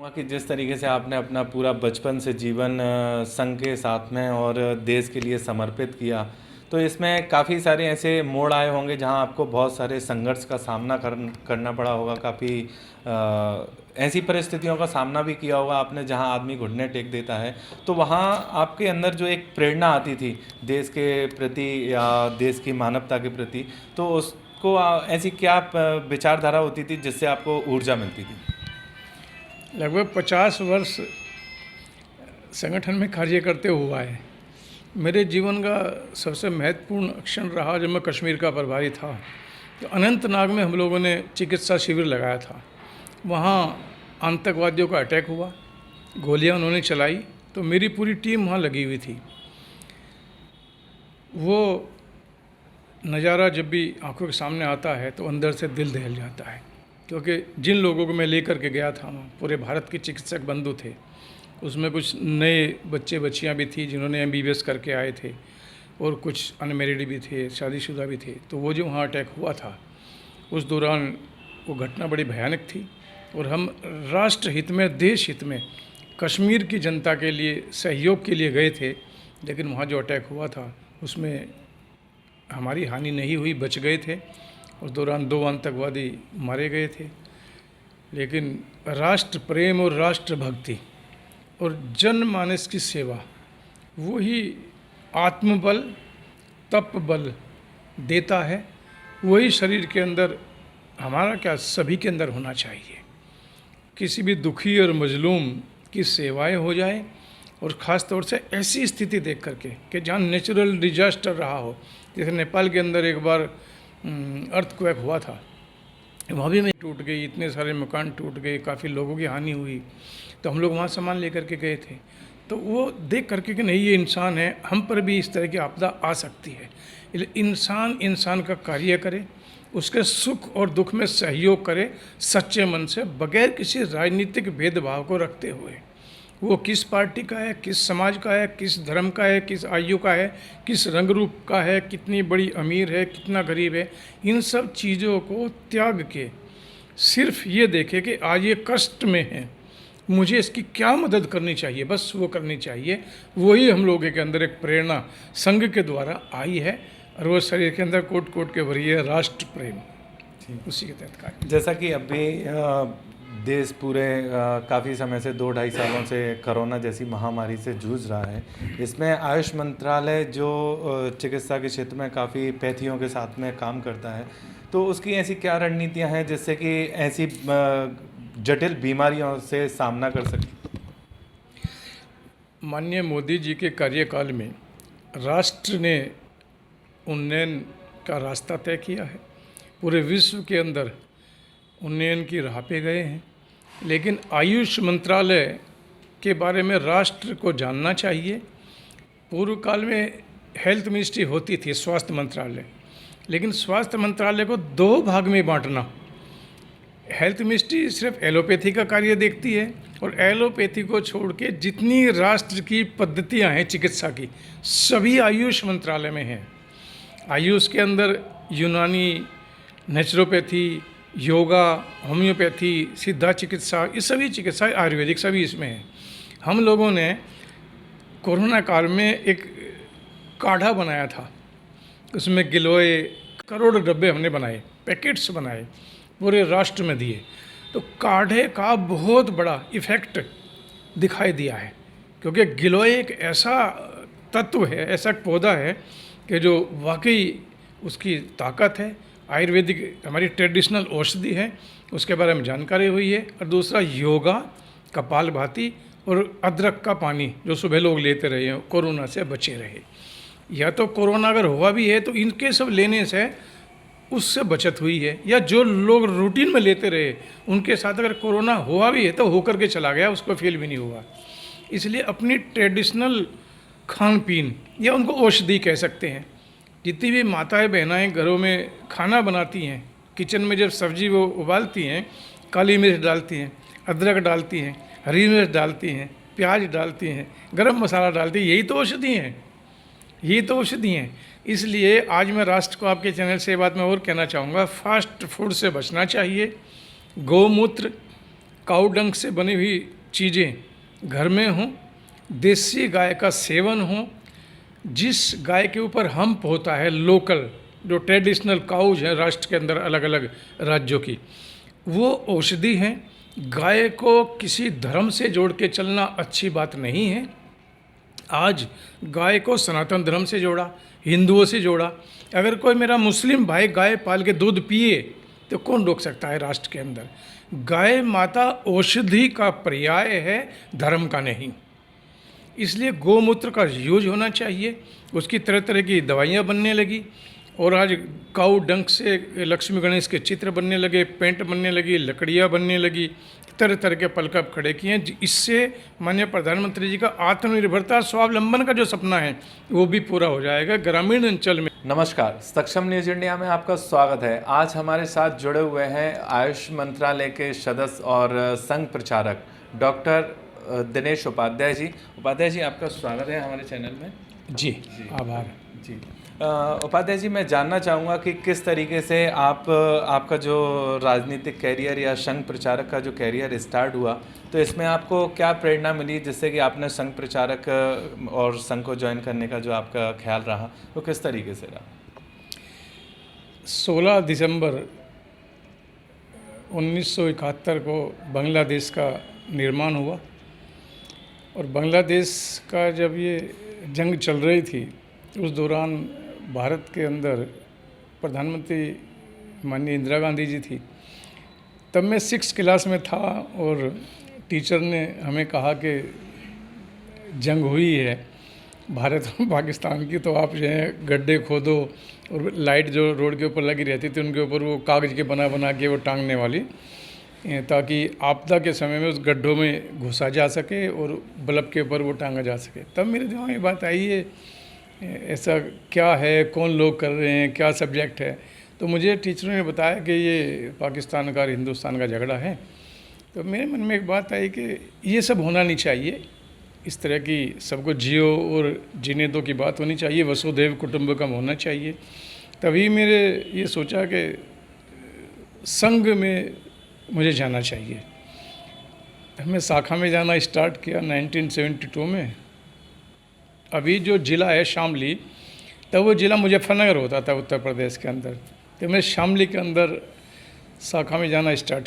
कि जिस तरीके से आपने अपना पूरा बचपन से जीवन संघ के साथ में और देश के लिए समर्पित किया, तो इसमें काफ़ी सारे ऐसे मोड़ आए होंगे जहां आपको बहुत सारे संघर्ष का सामना करना पड़ा होगा। काफ़ी ऐसी परिस्थितियों का सामना भी किया होगा आपने जहां आदमी घुटने टेक देता है। तो वहां आपके अंदर जो एक प्रेरणा आती थी देश के प्रति या देश की मानवता के प्रति, तो उसको ऐसी क्या विचारधारा होती थी जिससे आपको ऊर्जा मिलती थी? लगभग 50 वर्ष संगठन में कार्य करते हुआ है। मेरे जीवन का सबसे महत्वपूर्ण क्षण रहा जब मैं कश्मीर का प्रभारी था। तो अनंतनाग में हम लोगों ने चिकित्सा शिविर लगाया था। वहाँ आतंकवादियों का अटैक हुआ, गोलियां उन्होंने चलाई, तो मेरी पूरी टीम वहाँ लगी हुई थी। वो नज़ारा जब भी आंखों के सामने आता है तो अंदर से दिल दहल जाता है, क्योंकि जिन लोगों को मैं लेकर के गया था वहाँ पूरे भारत के चिकित्सक बंधु थे। उसमें कुछ नए बच्चे बच्चियाँ भी थी जिन्होंने MBBS करके आए थे, और कुछ अनमेरिड भी थे, शादीशुदा भी थे। तो वो जो वहाँ अटैक हुआ था उस दौरान वो घटना बड़ी भयानक थी, और हम राष्ट्र हित में, देश हित में, कश्मीर की जनता के लिए सहयोग के लिए गए थे। लेकिन वहाँ जो अटैक हुआ था उसमें हमारी हानि नहीं हुई, बच गए थे। उस दौरान 2 आतंकवादी मारे गए थे। लेकिन राष्ट्र प्रेम और राष्ट्र भक्ति और जनमानस की सेवा, वही आत्मबल, तप बल देता है। वही शरीर के अंदर, हमारा क्या, सभी के अंदर होना चाहिए। किसी भी दुखी और मजलूम की सेवाएं हो जाए, और ख़ास तौर से ऐसी स्थिति देख करके कि जहाँ नेचुरल डिजास्टर रहा हो। जैसे नेपाल के अंदर एक बार अर्थक्वेक हुआ था, वहाँ भी टूट गई, इतने सारे मकान टूट गए, काफ़ी लोगों की हानि हुई। तो हम लोग वहाँ सामान लेकर के गए थे। तो वो देख करके कि नहीं, ये इंसान है, हम पर भी इस तरह की आपदा आ सकती है। इसलिए इंसान का कार्य करे, उसके सुख और दुख में सहयोग करे सच्चे मन से, बगैर किसी राजनीतिक भेदभाव को रखते हुए। वो किस पार्टी का है, किस समाज का है, किस धर्म का है, किस आयु का है, किस रंग रूप का है, कितनी बड़ी अमीर है, कितना गरीब है, इन सब चीज़ों को त्याग के सिर्फ ये देखे कि आज ये कष्ट में है, मुझे इसकी क्या मदद करनी चाहिए, बस वो करनी चाहिए। वही हम लोगों के अंदर एक प्रेरणा संघ के द्वारा आई है, और वो शरीर के अंदर कोट कोट के भरी है राष्ट्र प्रेम, उसी के तहत कार्य। जैसा कि अभी देश पूरे काफ़ी समय से 2-2.5 सालों से कोरोना जैसी महामारी से जूझ रहा है। इसमें आयुष मंत्रालय जो चिकित्सा के क्षेत्र में काफ़ी पैथियों के साथ में काम करता है, तो उसकी ऐसी क्या रणनीतियां हैं जिससे कि ऐसी जटिल बीमारियों से सामना कर सके? माननीय मोदी जी के कार्यकाल में राष्ट्र ने उन्नयन का रास्ता तय किया है। पूरे विश्व के अंदर उन्नयन की राह पे गए हैं। लेकिन आयुष मंत्रालय के बारे में राष्ट्र को जानना चाहिए। पूर्व काल में हेल्थ मिनिस्ट्री होती थी, स्वास्थ्य मंत्रालय, लेकिन स्वास्थ्य मंत्रालय को 2 भाग में बांटना। हेल्थ मिनिस्ट्री सिर्फ एलोपैथी का कार्य देखती है, और एलोपैथी को छोड़ के जितनी राष्ट्र की पद्धतियां हैं चिकित्सा की, सभी आयुष मंत्रालय में हैं। आयुष के अंदर यूनानी, नेचुरोपैथी, योगा, होम्योपैथी, सिद्धा चिकित्सा, ये सभी चिकित्सा, आयुर्वेदिक, सभी इसमें है। हम लोगों ने कोरोना काल में एक काढ़ा बनाया था, उसमें गिलोय करोड़ डब्बे हमने बनाए, पैकेट्स बनाए, पूरे राष्ट्र में दिए। तो काढ़े का बहुत बड़ा इफ़ेक्ट दिखाई दिया है, क्योंकि गिलोय एक ऐसा तत्व है, ऐसा पौधा है कि जो वाकई उसकी ताकत है। आयुर्वेदिक हमारी ट्रेडिशनल औषधि है, उसके बारे में जानकारी हुई है। और दूसरा योगा, कपालभाति और अदरक का पानी जो सुबह लोग लेते रहे हैं, कोरोना से बचे रहे। या तो कोरोना अगर हुआ भी है तो इनके सब लेने से उससे बचत हुई है, या जो लोग रूटीन में लेते रहे उनके साथ अगर कोरोना हुआ भी है तो होकर के चला गया, उसको फील भी नहीं हुआ। इसलिए अपनी ट्रेडिशनल खान पीन, या उनको औषधि कह सकते हैं, जितनी भी माताएं बहनाएं घरों में खाना बनाती हैं, किचन में जब सब्जी वो उबालती हैं, काली मिर्च डालती हैं, अदरक डालती हैं, हरी मिर्च डालती हैं, प्याज डालती हैं, गरम मसाला डालती हैं, यही तो औषधि हैं, यही तो औषधि हैं। इसलिए आज मैं राष्ट्र को आपके चैनल से ये बात मैं और कहना चाहूँगा, फास्ट फूड से बचना चाहिए। गौमूत्र, काऊ डंग से बनी हुई चीज़ें घर में हों, देसी गाय का सेवन हो, जिस गाय के ऊपर हम्प होता है लोकल, जो ट्रेडिशनल काउज हैं राष्ट्र के अंदर अलग अलग राज्यों की, वो औषधि हैं। गाय को किसी धर्म से जोड़ के चलना अच्छी बात नहीं है। आज गाय को सनातन धर्म से जोड़ा, हिंदुओं से जोड़ा। अगर कोई मेरा मुस्लिम भाई गाय पाल के दूध पिए तो कौन रोक सकता है राष्ट्र के अंदर। गाय माता औषधि का पर्याय है, धर्म का नहीं। इसलिए गौमूत्र का यूज होना चाहिए। उसकी तरह तरह की दवाइयाँ बनने लगी और आज काऊ डंक से लक्ष्मी गणेश के चित्र बनने लगे, पेंट बनने लगी, लकड़ियाँ बनने लगी, तरह तरह के पलकब खड़े किए हैं। इससे माननीय प्रधानमंत्री जी का आत्मनिर्भरता स्वावलंबन का जो सपना है वो भी पूरा हो जाएगा ग्रामीण अंचल में। नमस्कार, सक्षम न्यूज इंडिया में आपका स्वागत है। आज हमारे साथ जुड़े हुए हैं आयुष मंत्रालय के सदस्य और संघ प्रचारक डॉक्टर दिनेश उपाध्याय जी। उपाध्याय जी, आपका स्वागत है हमारे चैनल में। जी आभार जी। उपाध्याय जी, मैं जानना चाहूँगा कि किस तरीके से आपका जो राजनीतिक कैरियर या संघ प्रचारक का जो कैरियर स्टार्ट हुआ, तो इसमें आपको क्या प्रेरणा मिली जिससे कि आपने संघ प्रचारक और संघ को ज्वाइन करने का जो आपका ख्याल रहा वो किस तरीके से रहा? 16 दिसंबर 1971 को बांग्लादेश का निर्माण हुआ और बांग्लादेश का जब ये जंग चल रही थी उस दौरान भारत के अंदर प्रधानमंत्री माननीय इंदिरा गांधी जी थी। तब मैं 6th क्लास में था और टीचर ने हमें कहा कि जंग हुई है भारत और पाकिस्तान की, तो आप जो है गड्ढे खोदो और लाइट जो रोड के ऊपर लगी रहती थी उनके ऊपर वो कागज़ के बना बना के वो टांगने वाली, ताकि आपदा के समय में उस गड्ढों में घुसा जा सके और बल्ब के ऊपर वो टांगा जा सके। तब मेरे दिमाग में बात आई है ऐसा क्या है, कौन लोग कर रहे हैं, क्या सब्जेक्ट है। तो मुझे टीचरों ने बताया कि ये पाकिस्तान का और हिंदुस्तान का झगड़ा है। तो मेरे मन में एक बात आई कि ये सब होना नहीं चाहिए, इस तरह की सबको जियो और जीने दो की बात होनी चाहिए, वसुधैव कुटुंबकम होना चाहिए। तभी मेरे ये सोचा कि संघ में मुझे जाना चाहिए। मैं शाखा में जाना स्टार्ट किया 1972 में। अभी जो ज़िला है शामली, तब वो ज़िला मुजफ्फरनगर होता था उत्तर प्रदेश के अंदर। तो मैं शामली के अंदर शाखा में जाना स्टार्ट